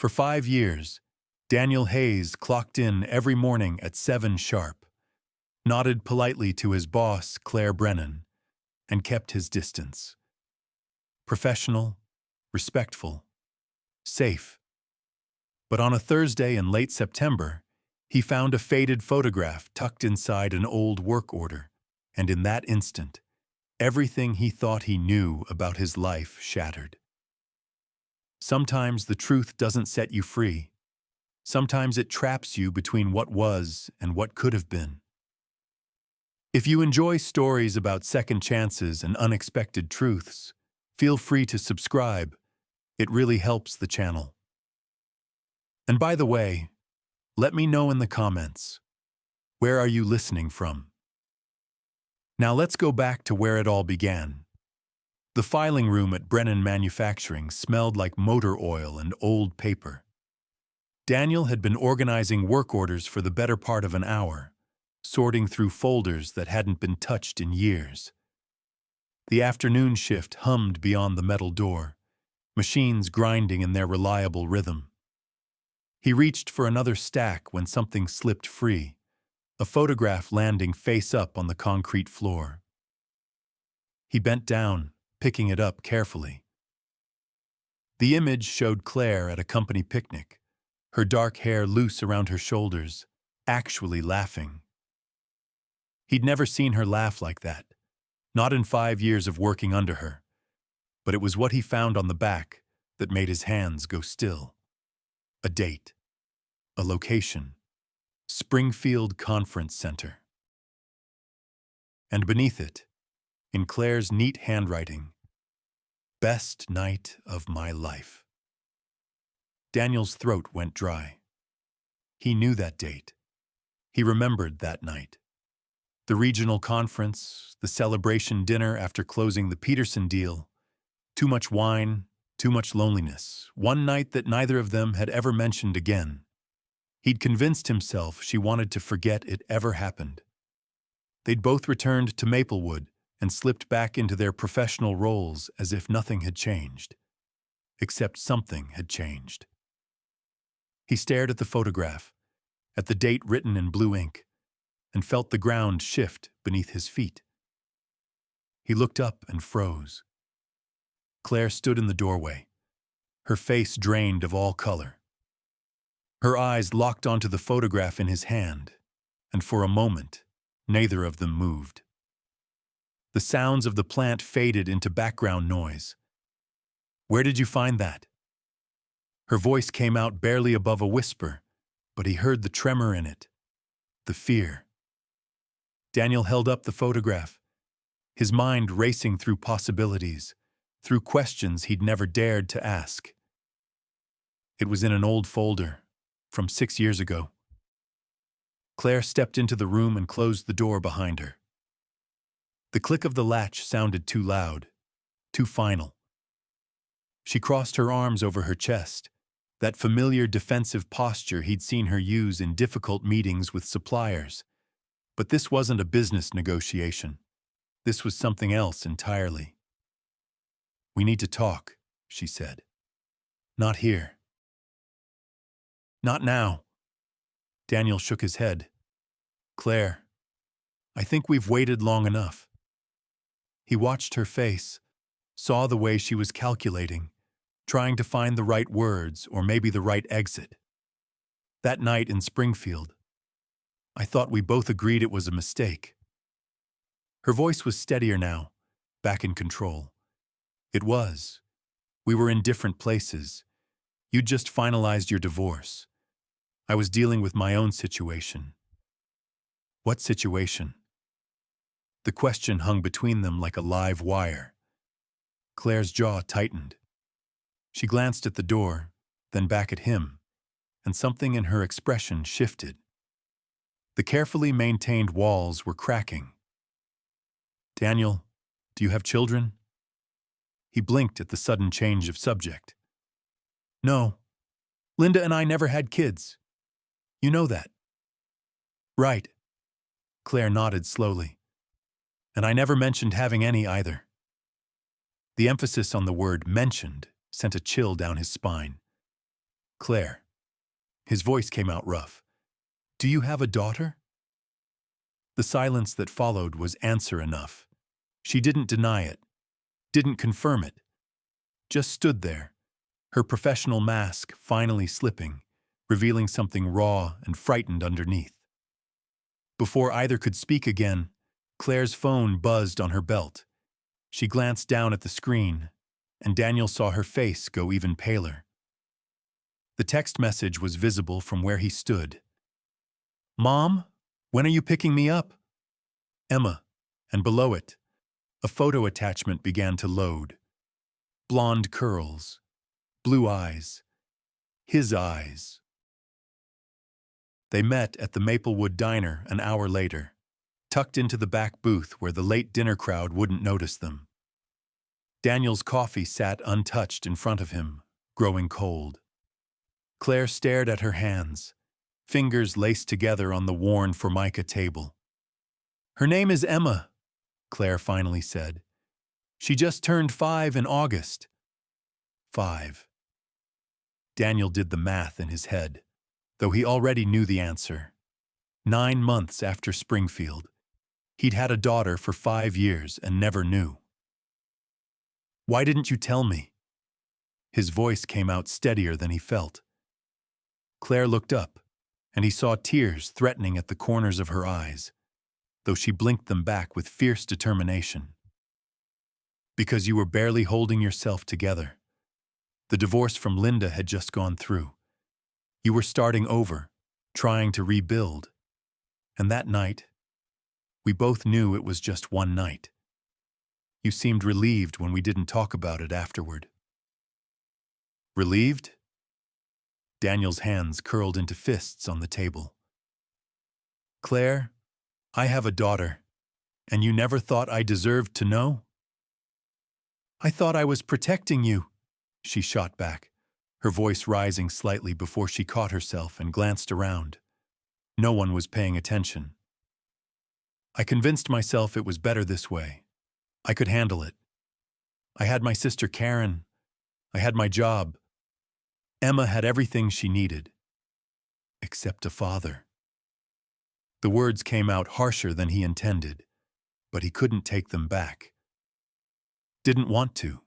For 5 years, Daniel Hayes clocked in every morning at 7 sharp, nodded politely to his boss, Claire Brennan, and kept his distance. Professional, respectful, safe. But on a Thursday in late September, he found a faded photograph tucked inside an old work order, and in that instant, everything he thought he knew about his life shattered. Sometimes the truth doesn't set you free. Sometimes it traps you between what was and what could have been. If you enjoy stories about second chances and unexpected truths, feel free to subscribe. It really helps the channel. And by the way, let me know in the comments, where are you listening from? Now let's go back to where it all began. The filing room at Brennan Manufacturing smelled like motor oil and old paper. Daniel had been organizing work orders for the better part of an hour, sorting through folders that hadn't been touched in years. The afternoon shift hummed beyond the metal door, machines grinding in their reliable rhythm. He reached for another stack when something slipped free, a photograph landing face up on the concrete floor. He bent down, picking it up carefully. The image showed Claire at a company picnic, her dark hair loose around her shoulders, actually laughing. He'd never seen her laugh like that, not in 5 years of working under her, but it was what he found on the back that made his hands go still. A date, a location, Springfield Conference Center. And beneath it, in Claire's neat handwriting, best night of my life. Daniel's throat went dry. He knew that date. He remembered that night. The regional conference, the celebration dinner after closing the Peterson deal, too much wine, too much loneliness, one night that neither of them had ever mentioned again. He'd convinced himself she wanted to forget it ever happened. They'd both returned to Maplewood and slipped back into their professional roles as if nothing had changed. Except something had changed. He stared at the photograph, at the date written in blue ink, and felt the ground shift beneath his feet. He looked up and froze. Claire stood in the doorway, her face drained of all color. Her eyes locked onto the photograph in his hand, and for a moment, neither of them moved. The sounds of the plant faded into background noise. "Where did you find that?" Her voice came out barely above a whisper, but he heard the tremor in it, the fear. Daniel held up the photograph, his mind racing through possibilities, through questions he'd never dared to ask. It was in an old folder, from 6 years ago. Claire stepped into the room and closed the door behind her. The click of the latch sounded too loud, too final. She crossed her arms over her chest, that familiar defensive posture he'd seen her use in difficult meetings with suppliers. But this wasn't a business negotiation. This was something else entirely. "We need to talk," she said. "Not here." "Not now." Daniel shook his head. "Claire, I think we've waited long enough." He watched her face, saw the way she was calculating, trying to find the right words or maybe the right exit. "That night in Springfield, I thought we both agreed it was a mistake." Her voice was steadier now, back in control. "It was. We were in different places. You'd just finalized your divorce. I was dealing with my own situation." "What situation?" The question hung between them like a live wire. Claire's jaw tightened. She glanced at the door, then back at him, and something in her expression shifted. The carefully maintained walls were cracking. "Daniel, do you have children?" He blinked at the sudden change of subject. "No. Linda and I never had kids. You know that." "Right." Claire nodded slowly. "And I never mentioned having any either." The emphasis on the word "mentioned" sent a chill down his spine. Claire. His voice came out rough. Do you have a daughter? The silence that followed was answer enough. She didn't deny it, didn't confirm it, just stood there, her professional mask finally slipping, revealing something raw and frightened underneath. Before either could speak again, Claire's phone buzzed on her belt. She glanced down at the screen, and Daniel saw her face go even paler. The text message was visible from where he stood. Mom, when are you picking me up? Emma, and below it, a photo attachment began to load. Blonde curls, blue eyes, his eyes. They met at the Maplewood Diner an hour later, tucked into the back booth where the late dinner crowd wouldn't notice them. Daniel's coffee sat untouched in front of him, growing cold. Claire stared at her hands, fingers laced together on the worn Formica table. Her name is Emma, Claire finally said. She just turned 5 in August. 5. Daniel did the math in his head, though he already knew the answer. 9 months after Springfield, he'd had a daughter for 5 years and never knew. Why didn't you tell me? His voice came out steadier than he felt. Claire looked up, and he saw tears threatening at the corners of her eyes, though she blinked them back with fierce determination. Because you were barely holding yourself together. The divorce from Linda had just gone through. You were starting over, trying to rebuild. And that night, we both knew it was just one night. You seemed relieved when we didn't talk about it afterward. Relieved? Daniel's hands curled into fists on the table. Claire, I have a daughter, and you never thought I deserved to know? I thought I was protecting you, she shot back, her voice rising slightly before she caught herself and glanced around. No one was paying attention. I convinced myself it was better this way. I could handle it. I had my sister Karen. I had my job. Emma had everything she needed. Except a father. The words came out harsher than he intended, but he couldn't take them back. Didn't want to.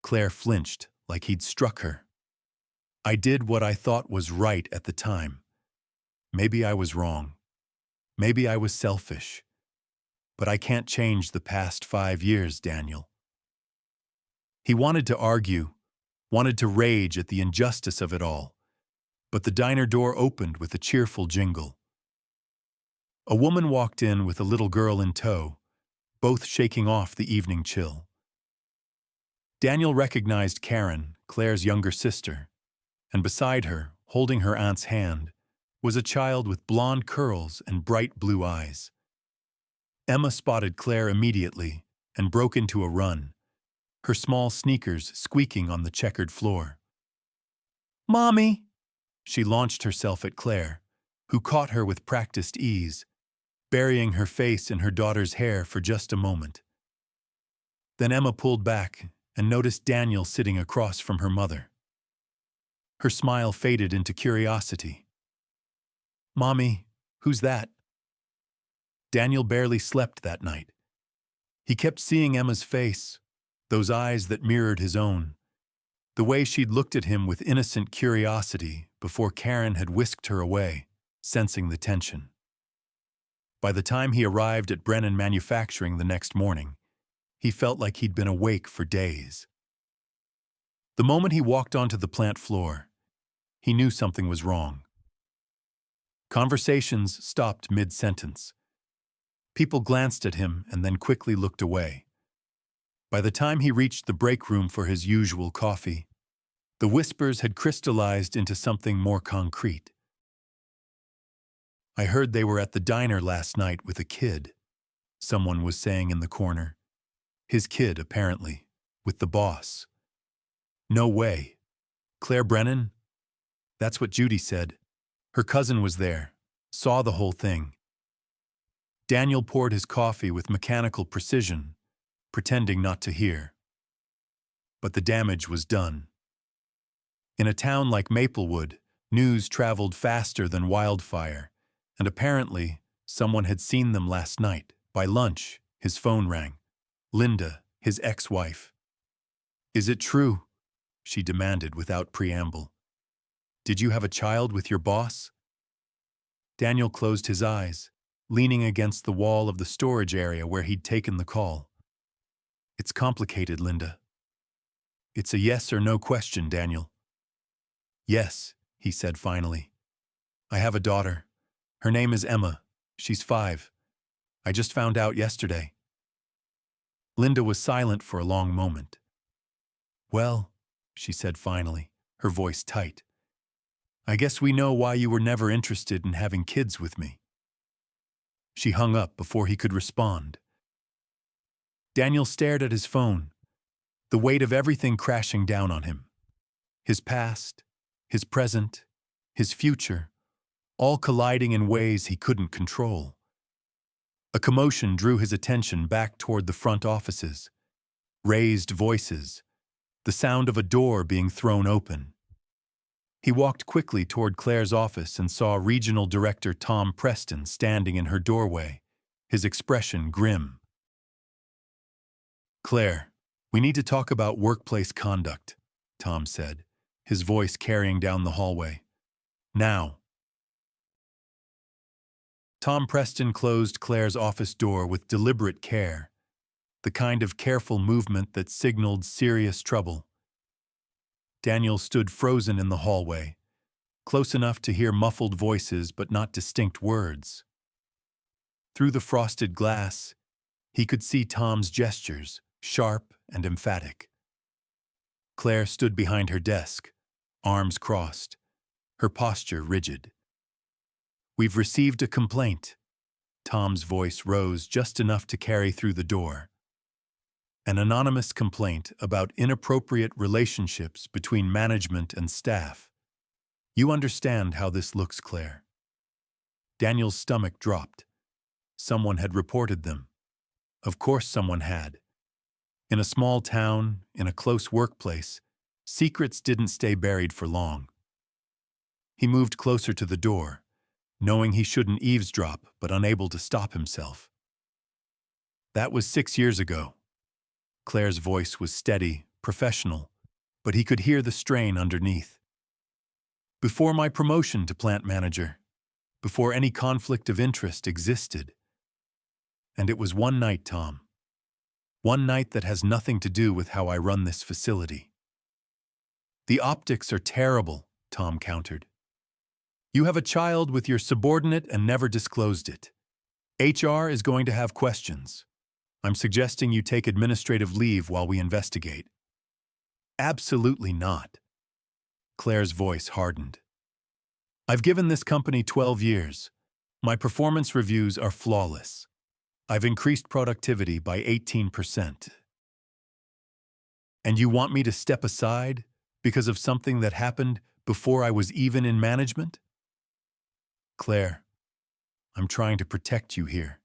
Claire flinched like he'd struck her. I did what I thought was right at the time. Maybe I was wrong. Maybe I was selfish. But I can't change the past 5 years, Daniel. He wanted to argue, wanted to rage at the injustice of it all, but the diner door opened with a cheerful jingle. A woman walked in with a little girl in tow, both shaking off the evening chill. Daniel recognized Karen, Claire's younger sister, and beside her, holding her aunt's hand, was a child with blonde curls and bright blue eyes. Emma spotted Claire immediately and broke into a run, her small sneakers squeaking on the checkered floor. Mommy! She launched herself at Claire, who caught her with practiced ease, burying her face in her daughter's hair for just a moment. Then Emma pulled back and noticed Daniel sitting across from her mother. Her smile faded into curiosity. Mommy, who's that? Daniel barely slept that night. He kept seeing Emma's face, those eyes that mirrored his own, the way she'd looked at him with innocent curiosity before Karen had whisked her away, sensing the tension. By the time he arrived at Brennan Manufacturing the next morning, he felt like he'd been awake for days. The moment he walked onto the plant floor, he knew something was wrong. Conversations stopped mid-sentence. People glanced at him and then quickly looked away. By the time he reached the break room for his usual coffee, the whispers had crystallized into something more concrete. I heard they were at the diner last night with a kid, someone was saying in the corner. His kid, apparently, with the boss. No way. Claire Brennan? That's what Judy said. Her cousin was there, saw the whole thing. Daniel poured his coffee with mechanical precision, pretending not to hear. But the damage was done. In a town like Maplewood, news traveled faster than wildfire, and apparently, someone had seen them last night. By lunch, his phone rang. Linda, his ex-wife. "Is it true?" she demanded without preamble. "Did you have a child with your boss?" Daniel closed his eyes, leaning against the wall of the storage area where he'd taken the call. "It's complicated, Linda. It's a yes or no question, Daniel." "Yes," he said finally. "I have a daughter. Her name is Emma. She's 5. I just found out yesterday." Linda was silent for a long moment. "Well," she said finally, her voice tight, "I guess we know why you were never interested in having kids with me." She hung up before he could respond. Daniel stared at his phone, the weight of everything crashing down on him. His past, his present, his future, all colliding in ways he couldn't control. A commotion drew his attention back toward the front offices. Raised voices, the sound of a door being thrown open. He walked quickly toward Claire's office and saw Regional Director Tom Preston standing in her doorway, his expression grim. "Claire, we need to talk about workplace conduct," Tom said, his voice carrying down the hallway. "Now." Tom Preston closed Claire's office door with deliberate care, the kind of careful movement that signaled serious trouble. Daniel stood frozen in the hallway, close enough to hear muffled voices but not distinct words. Through the frosted glass, he could see Tom's gestures, sharp and emphatic. Claire stood behind her desk, arms crossed, her posture rigid. "We've received a complaint." Tom's voice rose just enough to carry through the door. "An anonymous complaint about inappropriate relationships between management and staff. You understand how this looks, Claire." Daniel's stomach dropped. Someone had reported them. Of course someone had. In a small town, in a close workplace, secrets didn't stay buried for long. He moved closer to the door, knowing he shouldn't eavesdrop but unable to stop himself. "That was 6 years ago." Claire's voice was steady, professional, but he could hear the strain underneath. "Before my promotion to plant manager, before any conflict of interest existed. And it was one night, Tom. One night that has nothing to do with how I run this facility." "The optics are terrible," Tom countered. "You have a child with your subordinate and never disclosed it. HR is going to have questions. I'm suggesting you take administrative leave while we investigate." "Absolutely not." Claire's voice hardened. "I've given this company 12 years. My performance reviews are flawless. I've increased productivity by 18%. And you want me to step aside because of something that happened before I was even in management?" "Claire, I'm trying to protect you here.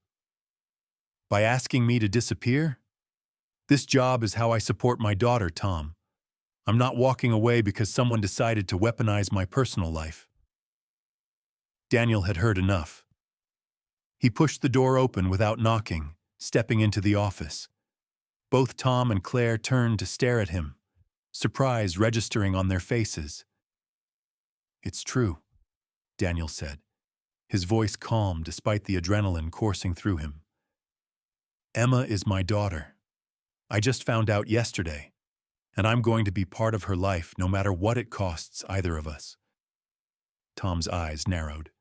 By asking me to disappear? This job is how I support my daughter, Tom. I'm not walking away because someone decided to weaponize my personal life." Daniel had heard enough. He pushed the door open without knocking, stepping into the office. Both Tom and Claire turned to stare at him, surprise registering on their faces. "It's true," Daniel said, his voice calm despite the adrenaline coursing through him. "Emma is my daughter. I just found out yesterday, and I'm going to be part of her life no matter what it costs either of us." Tom's eyes narrowed.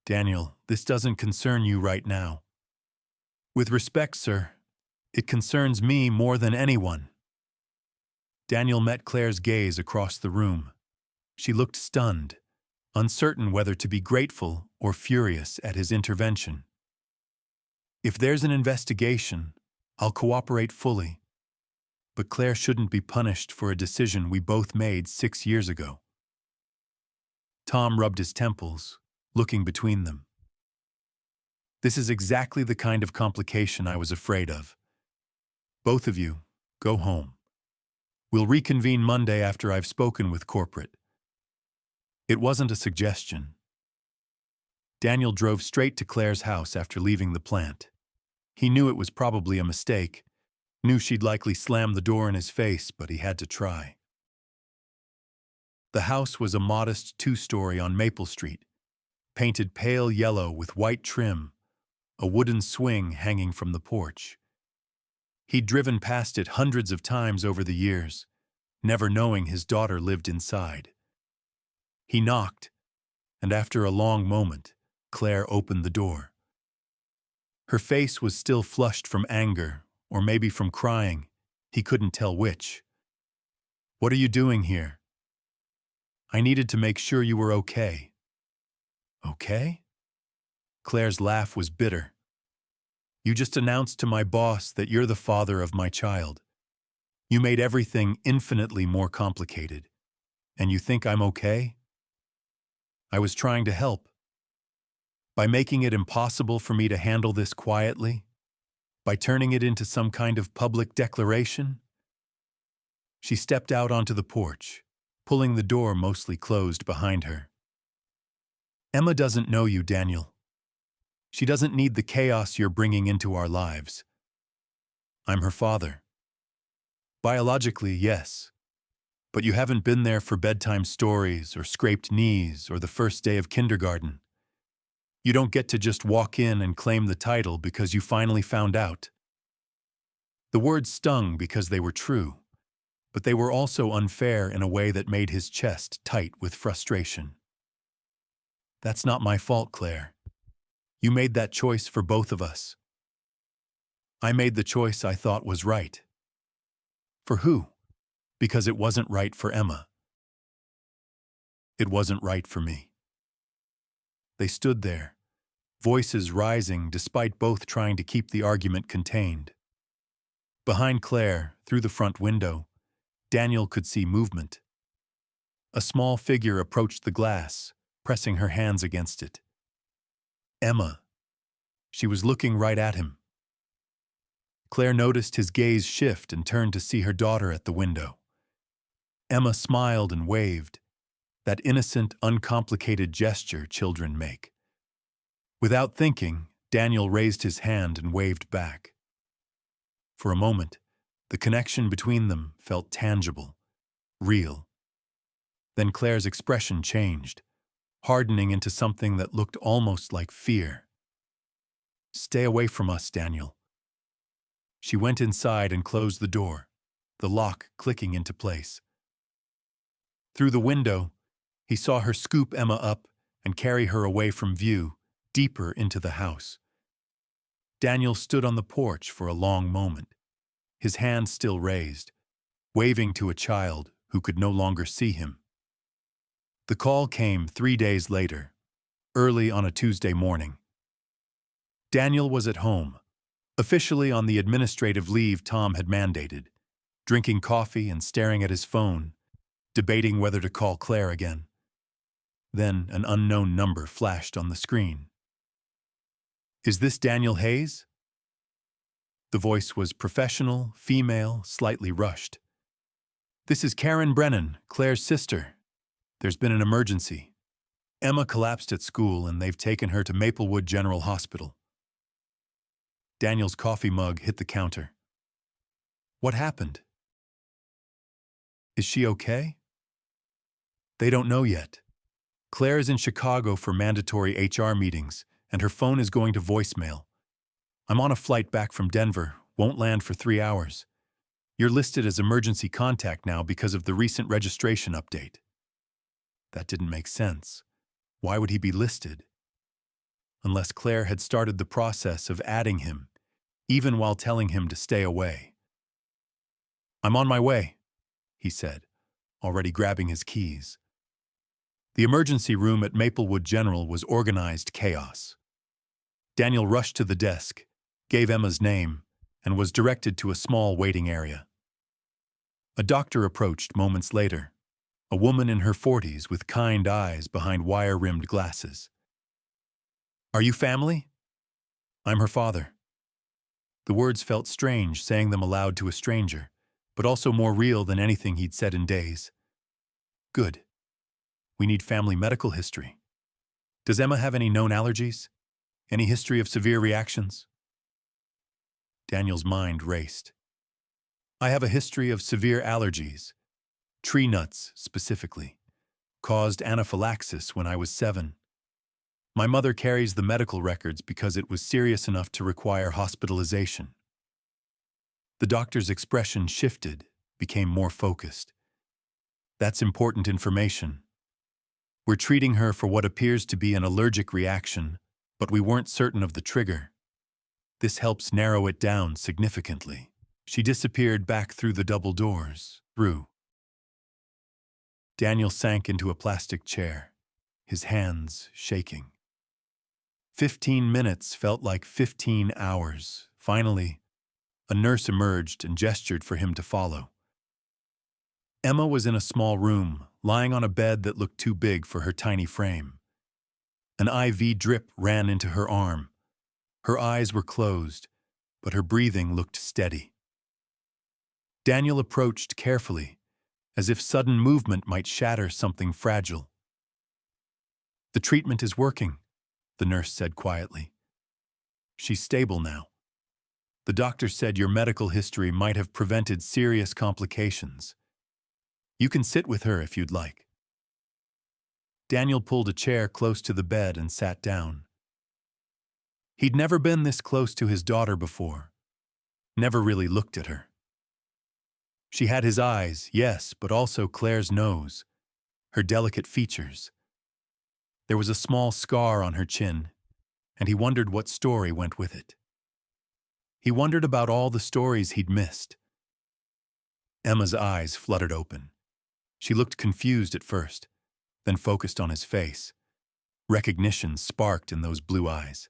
"Daniel, this doesn't concern you right now." "With respect, sir, it concerns me more than anyone." Daniel met Claire's gaze across the room. She looked stunned, uncertain whether to be grateful or furious at his intervention. "If there's an investigation, I'll cooperate fully. But Claire shouldn't be punished for a decision we both made 6 years ago." Tom rubbed his temples, looking between them. "This is exactly the kind of complication I was afraid of. Both of you, go home. We'll reconvene Monday after I've spoken with corporate. It wasn't a suggestion. Daniel drove straight to Claire's house after leaving the plant. He knew it was probably a mistake, knew she'd likely slam the door in his face, but he had to try. The house was a modest 2-story on Maple Street, painted pale yellow with white trim, a wooden swing hanging from the porch. He'd driven past it hundreds of times over the years, never knowing his daughter lived inside. He knocked, and after a long moment, Claire opened the door. Her face was still flushed from anger, or maybe from crying. He couldn't tell which. "What are you doing here?" "I needed to make sure you were okay." "Okay?" Claire's laugh was bitter. "You just announced to my boss that you're the father of my child. You made everything infinitely more complicated. And you think I'm okay?" "I was trying to help. By making it impossible for me to handle this quietly? By turning it into some kind of public declaration?" She stepped out onto the porch, pulling the door mostly closed behind her. "Emma doesn't know you, Daniel. She doesn't need the chaos you're bringing into our lives. I'm her father. Biologically, yes. But you haven't been there for bedtime stories or scraped knees or the first day of kindergarten. You don't get to just walk in and claim the title because you finally found out." The words stung because they were true, but they were also unfair in a way that made his chest tight with frustration. "That's not my fault, Claire. You made that choice for both of us. I made the choice I thought was right." "For who?" "Because it wasn't right for Emma. It wasn't right for me." They stood there, voices rising despite both trying to keep the argument contained. Behind Claire, through the front window, Daniel could see movement. A small figure approached the glass, pressing her hands against it. Emma. She was looking right at him. Claire noticed his gaze shift and turned to see her daughter at the window. Emma smiled and waved, that innocent, uncomplicated gesture children make. Without thinking, Daniel raised his hand and waved back. For a moment, the connection between them felt tangible, real. Then Claire's expression changed, hardening into something that looked almost like fear. "Stay away from us, Daniel." She went inside and closed the door, the lock clicking into place. Through the window, he saw her scoop Emma up and carry her away from view, deeper into the house. Daniel stood on the porch for a long moment, his hand still raised, waving to a child who could no longer see him. The call came 3 days later, early on a Tuesday morning. Daniel was at home, officially on the administrative leave Tom had mandated, drinking coffee and staring at his phone, debating whether to call Claire again. Then an unknown number flashed on the screen. "Is this Daniel Hayes?" The voice was professional, female, slightly rushed. "This is Claire Brennan, Claire's sister. There's been an emergency. Emma collapsed at school and they've taken her to Maplewood General Hospital." Daniel's coffee mug hit the counter. "What happened?" "Is she okay?" "They don't know yet. Claire is in Chicago for mandatory HR meetings, and her phone is going to voicemail. I'm on a flight back from Denver, won't land for 3 hours. You're listed as emergency contact now because of the recent registration update." That didn't make sense. Why would he be listed? Unless Claire had started the process of adding him, even while telling him to stay away. "I'm on my way," he said, already grabbing his keys. The emergency room at Maplewood General was organized chaos. Daniel rushed to the desk, gave Emma's name, and was directed to a small waiting area. A doctor approached moments later, a woman in her 40s with kind eyes behind wire-rimmed glasses. "Are you family?" "I'm her father." The words felt strange, saying them aloud to a stranger, but also more real than anything he'd said in days. Good. We need family medical history. Does Emma have any known allergies? Any history of severe reactions? Daniel's mind raced. I have a history of severe allergies, tree nuts specifically, caused anaphylaxis when I was 7. My mother carries the medical records because it was serious enough to require hospitalization. The doctor's expression shifted, became more focused. That's important information. We're treating her for what appears to be an allergic reaction, but we weren't certain of the trigger. This helps narrow it down significantly. She disappeared back through the double doors. Daniel sank into a plastic chair, his hands shaking. 15 minutes felt like 15 hours. Finally, a nurse emerged and gestured for him to follow. Emma was in a small room, lying on a bed that looked too big for her tiny frame. An IV drip ran into her arm. Her eyes were closed, but her breathing looked steady. Daniel approached carefully, as if sudden movement might shatter something fragile. The treatment is working, the nurse said quietly. She's stable now. The doctor said your medical history might have prevented serious complications. You can sit with her if you'd like. Daniel pulled a chair close to the bed and sat down. He'd never been this close to his daughter before, never really looked at her. She had his eyes, yes, but also Claire's nose, her delicate features. There was a small scar on her chin, and he wondered what story went with it. He wondered about all the stories he'd missed. Emma's eyes fluttered open. She looked confused at first, then focused on his face. Recognition sparked in those blue eyes.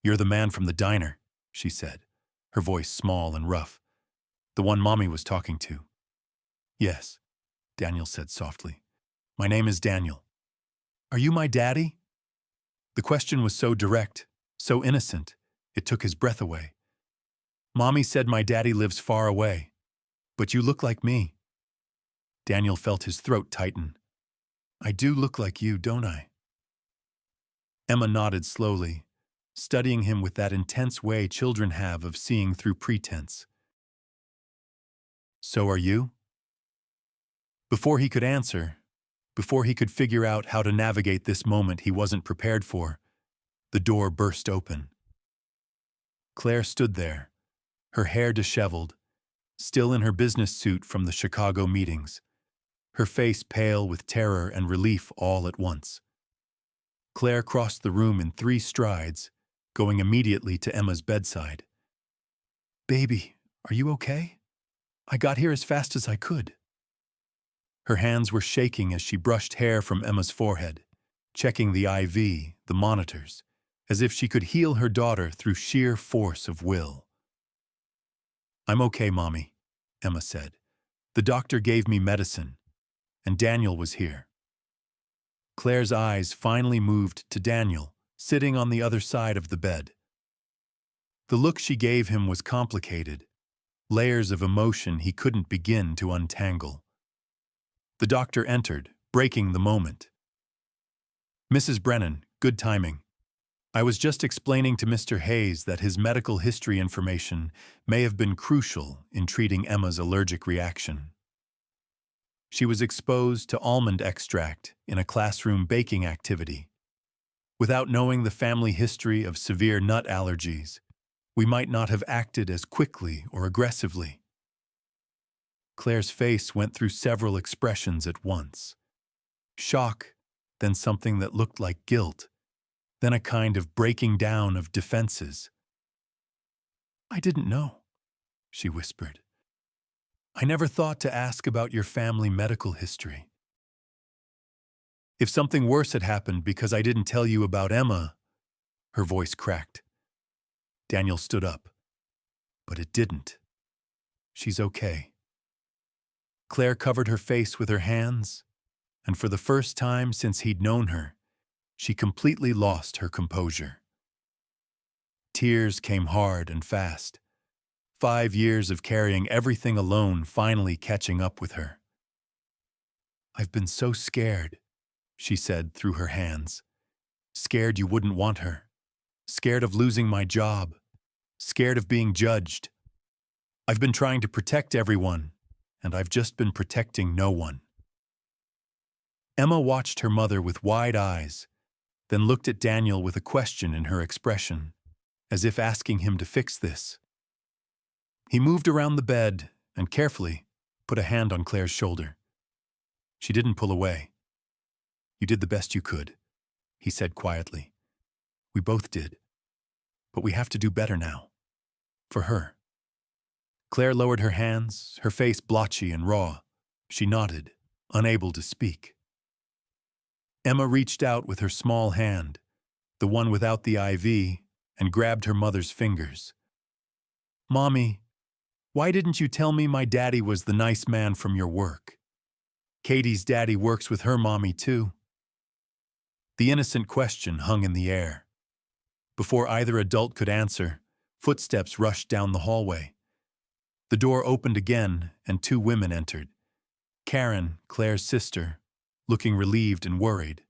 "You're the man from the diner," she said, her voice small and rough. "The one Mommy was talking to." "Yes," Daniel said softly. "My name is Daniel." "Are you my daddy?" The question was so direct, so innocent, it took his breath away. "Mommy said my daddy lives far away, but you look like me." Daniel felt his throat tighten. "I do look like you, don't I?" Emma nodded slowly, studying him with that intense way children have of seeing through pretense. "So are you?" Before he could answer, before he could figure out how to navigate this moment he wasn't prepared for, the door burst open. Claire stood there, her hair disheveled, still in her business suit from the Chicago meetings, her face pale with terror and relief all at once. Claire crossed the room in 3 strides, going immediately to Emma's bedside. "Baby, are you okay? I got here as fast as I could." Her hands were shaking as she brushed hair from Emma's forehead, checking the IV, the monitors, as if she could heal her daughter through sheer force of will. "I'm okay, Mommy," Emma said. "The doctor gave me medicine, and Daniel was here." Claire's eyes finally moved to Daniel, sitting on the other side of the bed. The look she gave him was complicated, layers of emotion he couldn't begin to untangle. The doctor entered, breaking the moment. "Mrs. Brennan, good timing. I was just explaining to Mr. Hayes that his medical history information may have been crucial in treating Emma's allergic reaction. She was exposed to almond extract in a classroom baking activity. Without knowing the family history of severe nut allergies, we might not have acted as quickly or aggressively." Claire's face went through several expressions at once. Shock, then something that looked like guilt, then a kind of breaking down of defenses. "I didn't know," she whispered. "I never thought to ask about your family medical history. If something worse had happened because I didn't tell you about Emma," her voice cracked. Daniel stood up. "But it didn't. She's okay." Claire covered her face with her hands, and for the first time since he'd known her, she completely lost her composure. Tears came hard and fast, 5 years of carrying everything alone finally catching up with her. "I've been so scared," she said through her hands. "Scared you wouldn't want her. Scared of losing my job. Scared of being judged. I've been trying to protect everyone, and I've just been protecting no one." Emma watched her mother with wide eyes, then looked at Daniel with a question in her expression, as if asking him to fix this. He moved around the bed and carefully put a hand on Claire's shoulder. She didn't pull away. "You did the best you could," he said quietly. "We both did. But we have to do better now. For her." Claire lowered her hands, her face blotchy and raw. She nodded, unable to speak. Emma reached out with her small hand, the one without the IV, and grabbed her mother's fingers. "Mommy, why didn't you tell me my daddy was the nice man from your work? Katie's daddy works with her mommy too." The innocent question hung in the air. Before either adult could answer, footsteps rushed down the hallway. The door opened again, and 2 women entered. Karen, Claire's sister, looking relieved and worried.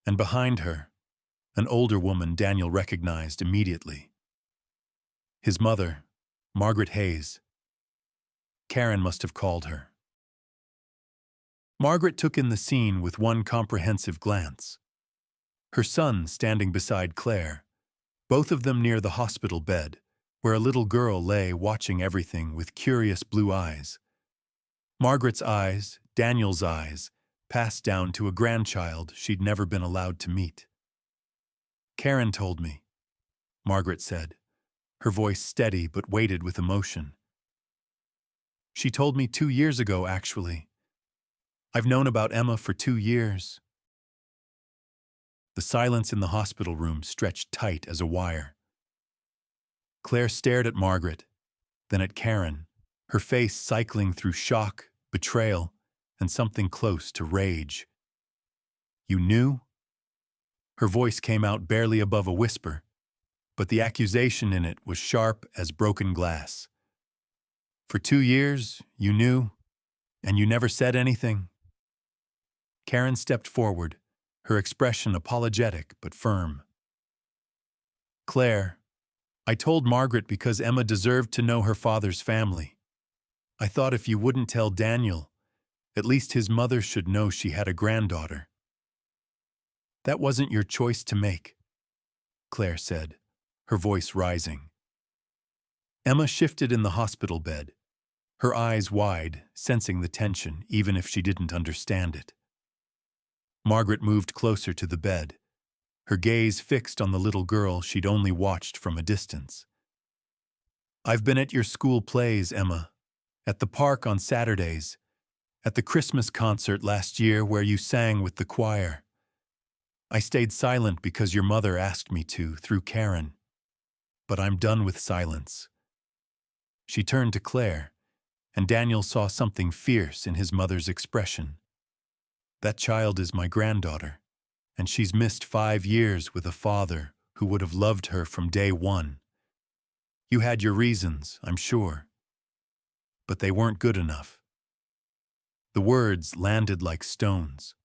And behind her, an older woman Daniel recognized immediately. His mother, Margaret Hayes. Karen must have called her. Margaret took in the scene with one comprehensive glance. Her son standing beside Claire, both of them near the hospital bed, where a little girl lay watching everything with curious blue eyes. Margaret's eyes, Daniel's eyes, passed down to a grandchild she'd never been allowed to meet. "Karen told me," Margaret said, her voice steady but weighted with emotion. "She told me 2 years ago, actually. I've known about Emma for 2 years." The silence in the hospital room stretched tight as a wire. Claire stared at Margaret, then at Karen, her face cycling through shock, betrayal, and something close to rage. "You knew?" Her voice came out barely above a whisper, but the accusation in it was sharp as broken glass. "For 2 years, you knew, and you never said anything?" Karen stepped forward, her expression apologetic but firm. "Claire, I told Margaret because Emma deserved to know her father's family. I thought if you wouldn't tell Daniel, at least his mother should know she had a granddaughter." "That wasn't your choice to make," Claire said, her voice rising. Emma shifted in the hospital bed, her eyes wide, sensing the tension even if she didn't understand it. Margaret moved closer to the bed, her gaze fixed on the little girl she'd only watched from a distance. "I've been at your school plays, Emma, at the park on Saturdays, at the Christmas concert last year where you sang with the choir. I stayed silent because your mother asked me to, through Karen. But I'm done with silence." She turned to Claire, and Daniel saw something fierce in his mother's expression. "That child is my granddaughter, and she's missed 5 years with a father who would have loved her from day one. You had your reasons, I'm sure, but they weren't good enough." The words landed like stones.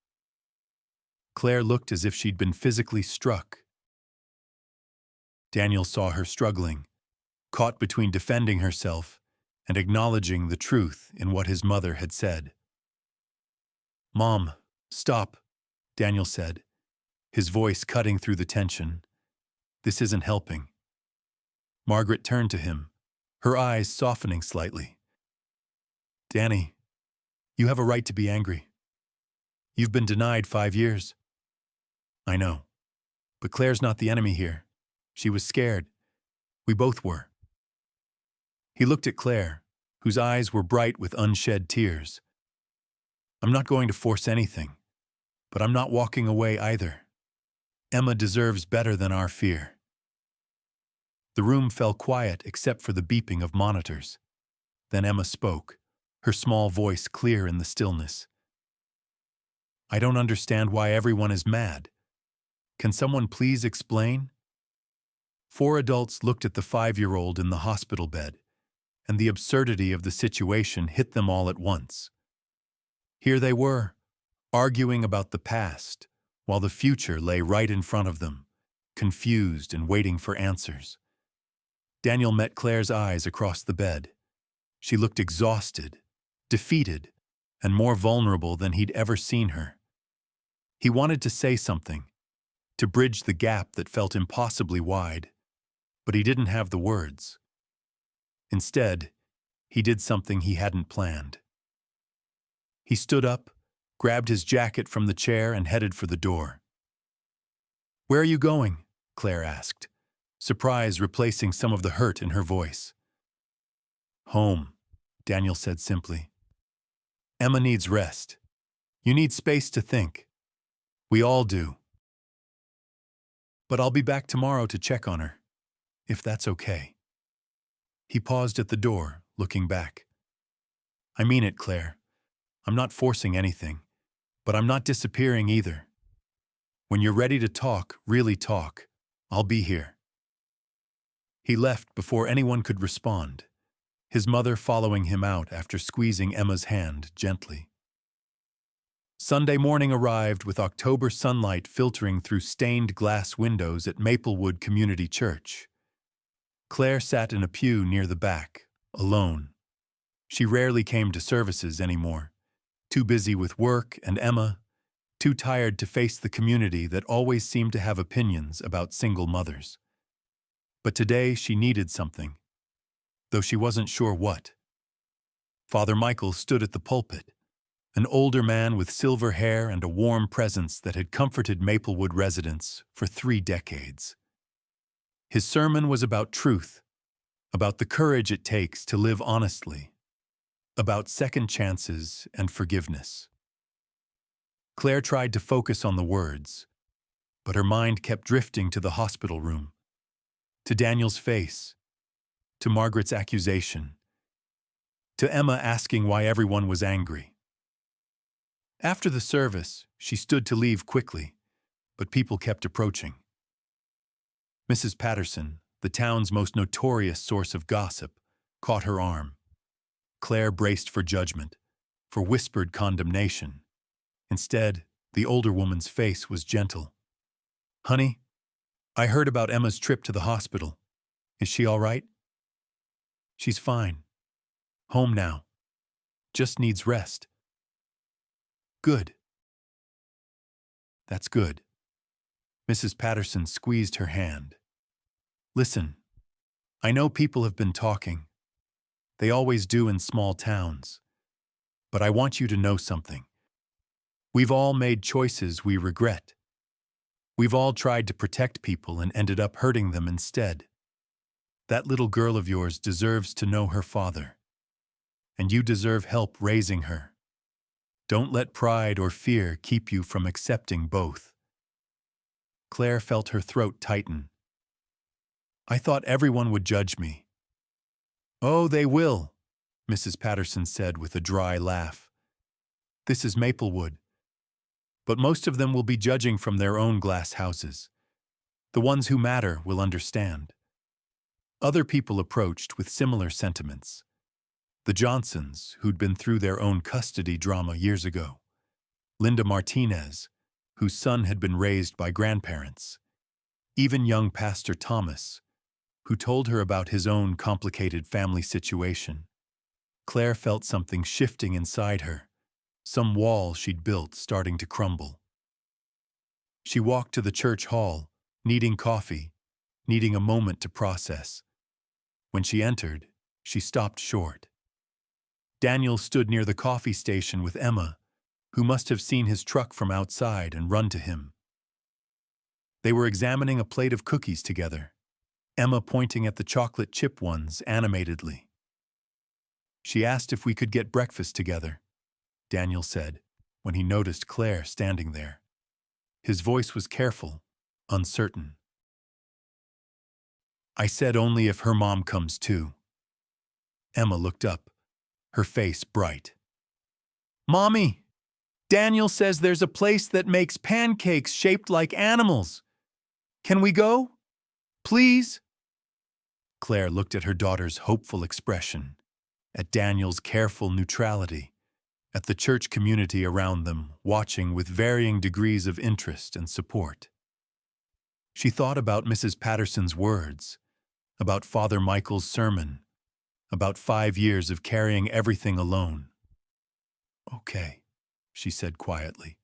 Claire looked as if she'd been physically struck. Daniel saw her struggling, caught between defending herself and acknowledging the truth in what his mother had said. "Mom, stop," Daniel said, his voice cutting through the tension. "This isn't helping." Margaret turned to him, her eyes softening slightly. "Danny, you have a right to be angry. You've been denied 5 years. I know. But Claire's not the enemy here. She was scared. We both were." He looked at Claire, whose eyes were bright with unshed tears. "I'm not going to force anything, but I'm not walking away either. Emma deserves better than our fear." The room fell quiet except for the beeping of monitors. Then Emma spoke, her small voice clear in the stillness. "I don't understand why everyone is mad. Can someone please explain?" 4 adults looked at the 5-year-old in the hospital bed, and the absurdity of the situation hit them all at once. Here they were, arguing about the past, while the future lay right in front of them, confused and waiting for answers. Daniel met Claire's eyes across the bed. She looked exhausted, defeated, and more vulnerable than he'd ever seen her. He wanted to say something, to bridge the gap that felt impossibly wide, but he didn't have the words. Instead, he did something he hadn't planned. He stood up, grabbed his jacket from the chair, and headed for the door. "Where are you going?" Claire asked, surprise replacing some of the hurt in her voice. "Home," Daniel said simply. "Emma needs rest. You need space to think. We all do. But I'll be back tomorrow to check on her, if that's okay." He paused at the door, looking back. "I mean it, Claire. I'm not forcing anything, but I'm not disappearing either. When you're ready to talk, really talk, I'll be here." He left before anyone could respond, his mother following him out after squeezing Emma's hand gently. Sunday morning arrived with October sunlight filtering through stained glass windows at Maplewood Community Church. Claire sat in a pew near the back, alone. She rarely came to services anymore, too busy with work and Emma, too tired to face the community that always seemed to have opinions about single mothers. But today she needed something, though she wasn't sure what. Father Michael stood at the pulpit, an older man with silver hair and a warm presence that had comforted Maplewood residents for 3 decades. His sermon was about truth, about the courage it takes to live honestly, about second chances and forgiveness. Claire tried to focus on the words, but her mind kept drifting to the hospital room, to Daniel's face, to Margaret's accusation, to Emma asking why everyone was angry. After the service, she stood to leave quickly, but people kept approaching. Mrs. Patterson, the town's most notorious source of gossip, caught her arm. Claire braced for judgment, for whispered condemnation. Instead, the older woman's face was gentle. "Honey, I heard about Emma's trip to the hospital. Is she all right?" "She's fine. Home now. Just needs rest." "Good. That's good." Mrs. Patterson squeezed her hand. "Listen, I know people have been talking. They always do in small towns. But I want you to know something. We've all made choices we regret. We've all tried to protect people and ended up hurting them instead. That little girl of yours deserves to know her father. And you deserve help raising her. Don't let pride or fear keep you from accepting both." Claire felt her throat tighten. "I thought everyone would judge me." "Oh, they will," Mrs. Patterson said with a dry laugh. "This is Maplewood. But most of them will be judging from their own glass houses. The ones who matter will understand." Other people approached with similar sentiments. The Johnsons, who'd been through their own custody drama years ago. Linda Martinez, whose son had been raised by grandparents. Even young Pastor Thomas, who told her about his own complicated family situation. Claire felt something shifting inside her, some wall she'd built starting to crumble. She walked to the church hall, needing coffee, needing a moment to process. When she entered, she stopped short. Daniel stood near the coffee station with Emma, who must have seen his truck from outside and run to him. They were examining a plate of cookies together, Emma pointing at the chocolate chip ones animatedly. "She asked if we could get breakfast together," Daniel said, when he noticed Claire standing there. His voice was careful, uncertain. "I said only if her mom comes too." Emma looked up, her face bright. "Mommy, Daniel says there's a place that makes pancakes shaped like animals. Can we go? Please?" Claire looked at her daughter's hopeful expression. at Daniel's careful neutrality, at the church community around them, watching with varying degrees of interest and support. She thought about Mrs. Patterson's words, about Father Michael's sermon, about 5 years of carrying everything alone. "Okay," she said quietly.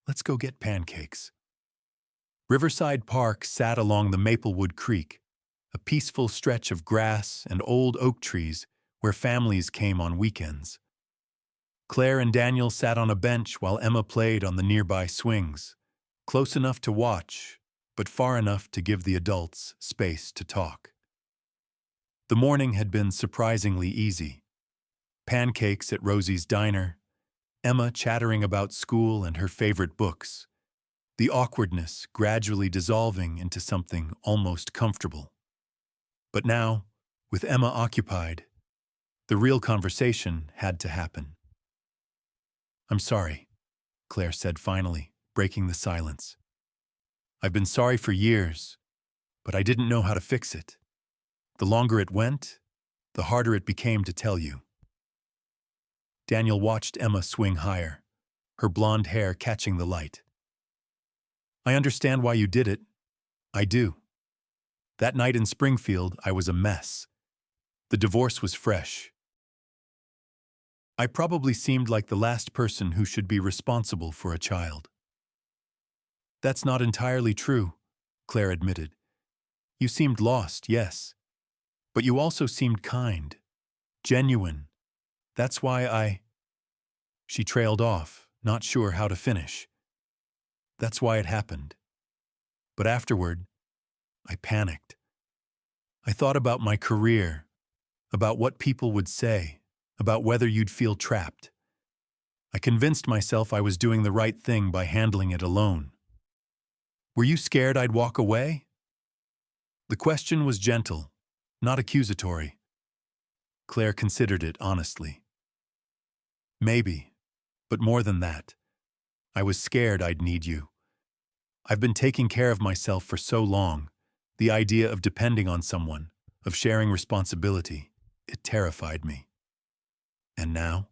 "Let's go get pancakes." Riverside Park sat along the Maplewood Creek, a peaceful stretch of grass and old oak trees where families came on weekends. Claire and Daniel sat on a bench while Emma played on the nearby swings, close enough to watch, but far enough to give the adults space to talk. The morning had been surprisingly easy. Pancakes at Rosie's diner, Emma chattering about school and her favorite books, the awkwardness gradually dissolving into something almost comfortable. But now, with Emma occupied, the real conversation had to happen. "I'm sorry," Claire said finally, breaking the silence. "I've been sorry for years, but I didn't know how to fix it. The longer it went, the harder it became to tell you." Daniel watched Emma swing higher, her blonde hair catching the light. "I understand why you did it. I do. That night in Springfield, I was a mess. The divorce was fresh. I probably seemed like the last person who should be responsible for a child." "That's not entirely true," Claire admitted. "You seemed lost, yes. But you also seemed kind, genuine. That's why I—" She trailed off, not sure how to finish. "That's why it happened. But afterward, I panicked. I thought about my career, about what people would say, about whether you'd feel trapped. I convinced myself I was doing the right thing by handling it alone. Were you scared I'd walk away?" The question was gentle, not accusatory. Claire considered it honestly. "Maybe, but more than that. I was scared I'd need you. I've been taking care of myself for so long. The idea of depending on someone, of sharing responsibility, it terrified me. And now?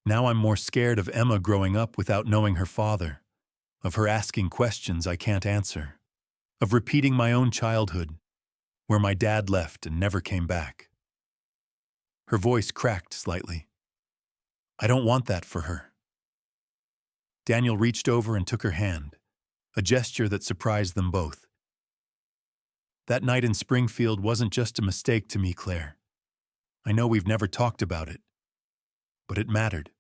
Now I'm more scared of Emma growing up without knowing her father, of her asking questions I can't answer, of repeating my own childhood, where my dad left and never came back." Her voice cracked slightly. "I don't want that for her." Daniel reached over and took her hand, a gesture that surprised them both. "That night in Springfield wasn't just a mistake to me, Claire. I know we've never talked about it, but it mattered.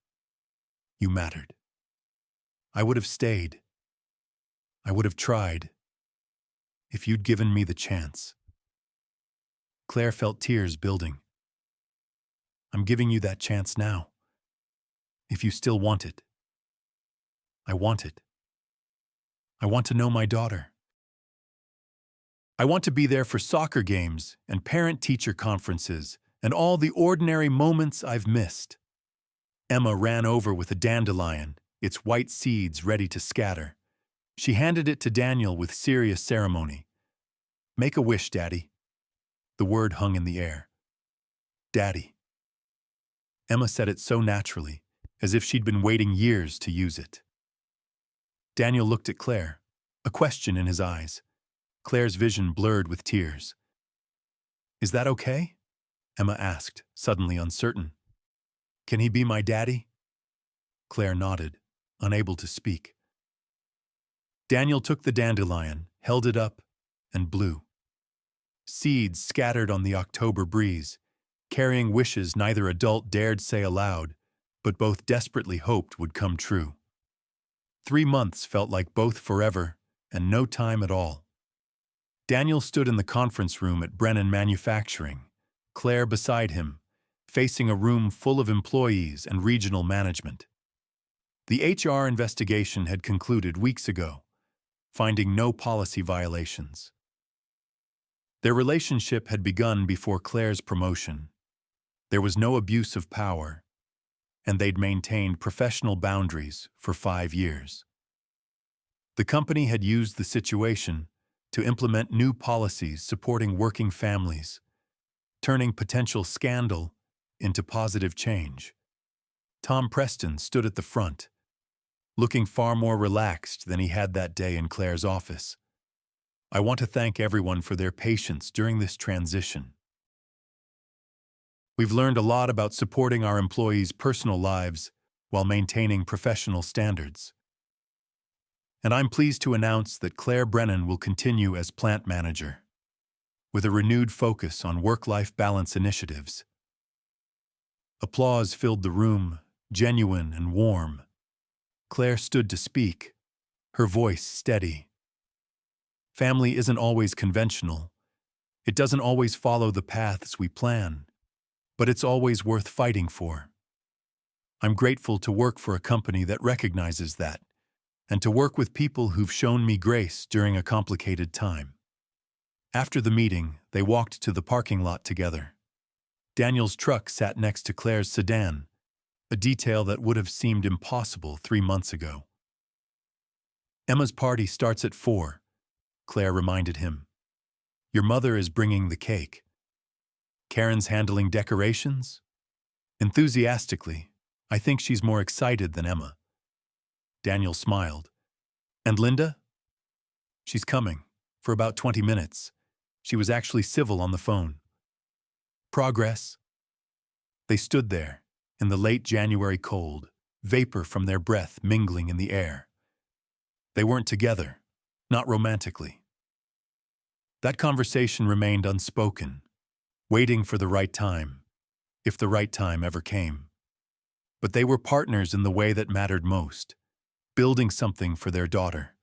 You mattered. I would have stayed. I would have tried, if you'd given me the chance." Claire felt tears building. "I'm giving you that chance now, if you still want it. I want it. I want to know my daughter. I want to be there for soccer games and parent-teacher conferences and all the ordinary moments I've missed." Emma ran over with a dandelion, its white seeds ready to scatter. She handed it to Daniel with serious ceremony. "Make a wish, Daddy." The word hung in the air. Daddy. Emma said it so naturally, as if she'd been waiting years to use it. Daniel looked at Claire, a question in his eyes. Claire's vision blurred with tears. "Is that okay?" Emma asked, suddenly uncertain. "Can he be my daddy?" Claire nodded, unable to speak. Daniel took the dandelion, held it up, and blew. Seeds scattered on the October breeze, carrying wishes neither adult dared say aloud, but both desperately hoped would come true. 3 months felt like both forever and no time at all. Daniel stood in the conference room at Brennan Manufacturing, Claire beside him, facing a room full of employees and regional management. The HR investigation had concluded weeks ago, finding no policy violations. Their relationship had begun before Claire's promotion. There was no abuse of power, and they'd maintained professional boundaries for 5 years. The company had used the situation to implement new policies supporting working families, turning potential scandal into positive change. Tom Preston stood at the front, looking far more relaxed than he had that day in Claire's office. I want to thank everyone for their patience during this transition. We've learned a lot about supporting our employees' personal lives while maintaining professional standards. And I'm pleased to announce that Claire Brennan will continue as plant manager, with a renewed focus on work-life balance initiatives. Applause filled the room, genuine and warm. Claire stood to speak, her voice steady. Family isn't always conventional. It doesn't always follow the paths we plan, but it's always worth fighting for. I'm grateful to work for a company that recognizes that, and to work with people who've shown me grace during a complicated time. After the meeting, they walked to the parking lot together. Daniel's truck sat next to Claire's sedan, a detail that would have seemed impossible 3 months ago. Emma's party starts at 4, Claire reminded him. Your mother is bringing the cake. Karen's handling decorations? Enthusiastically, I think she's more excited than Emma. Daniel smiled. And Linda? She's coming, for about 20 minutes. She was actually civil on the phone. Progress? They stood there, in the late January cold, vapor from their breath mingling in the air. They weren't together, not romantically. That conversation remained unspoken, waiting for the right time, if the right time ever came. But they were partners in the way that mattered most, building something for their daughter.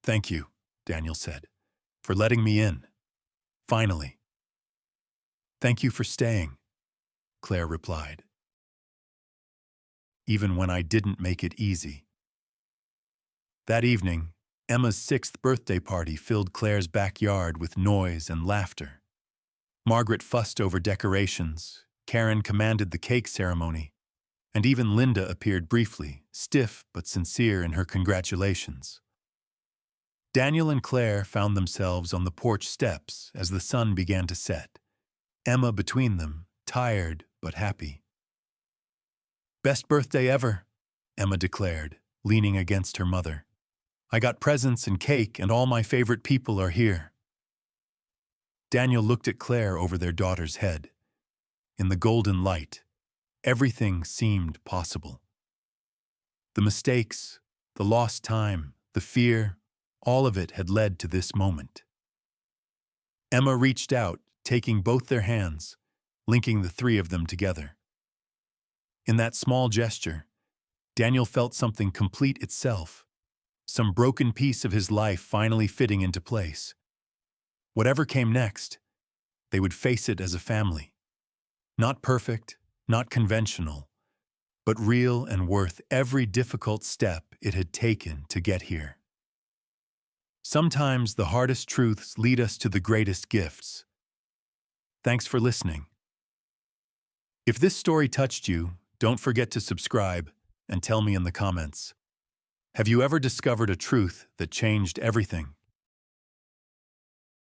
Thank you, Daniel said, for letting me in. Finally. Thank you for staying, Claire replied. Even when I didn't make it easy. That evening, Emma's 6th birthday party filled Claire's backyard with noise and laughter. Margaret fussed over decorations, Karen commanded the cake ceremony, and even Linda appeared briefly, stiff but sincere in her congratulations. Daniel and Claire found themselves on the porch steps as the sun began to set, Emma between them, tired but happy. Best birthday ever, Emma declared, leaning against her mother. I got presents and cake and all my favorite people are here. Daniel looked at Claire over their daughter's head. In the golden light, everything seemed possible. The mistakes, the lost time, the fear, all of it had led to this moment. Emma reached out, taking both their hands, linking the 3 of them together. In that small gesture, Daniel felt something complete itself, some broken piece of his life finally fitting into place. Whatever came next, they would face it as a family. Not perfect, not conventional, but real and worth every difficult step it had taken to get here. Sometimes the hardest truths lead us to the greatest gifts. Thanks for listening. If this story touched you, don't forget to subscribe and tell me in the comments. Have you ever discovered a truth that changed everything?